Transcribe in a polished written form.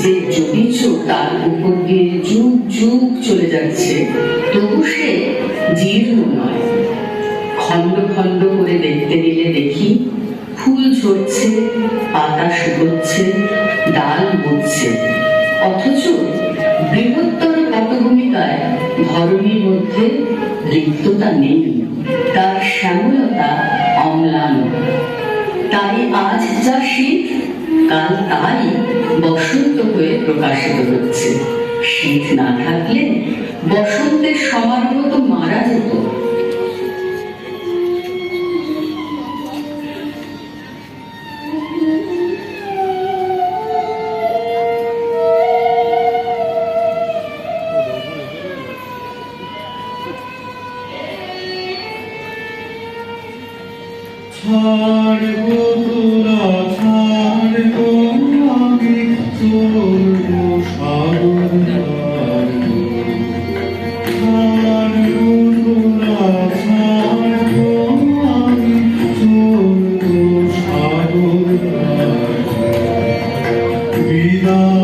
যে জ্যোতিষ তার উপর দিয়ে যুগ যুগ চলে যাচ্ছে, তবু সে জীর্ণ নয়। খণ্ড খণ্ড করে দেখতে গেলে দেখি ফুল ঝরছে, পাতা শুকোচ্ছে, ডাল মুড়ছে, অথচ বৃহত্তর পটভূমিকায় ধরণীর মধ্যে রিক্ততা নেই, তার শ্যামলতা অম্লান। তাই আজ যা শীত, কাল তাই বসন্ত হয়ে প্রকাশিত হচ্ছে। শীত না থাকলে বসন্তের সমারোহ তো মারা যেত। ছাড়বো তোরা ছাড়বো, আমি চলবো সাগর ছাড়বো তোরা ছাড়বো, আমি চলবো সাগর বিদায়।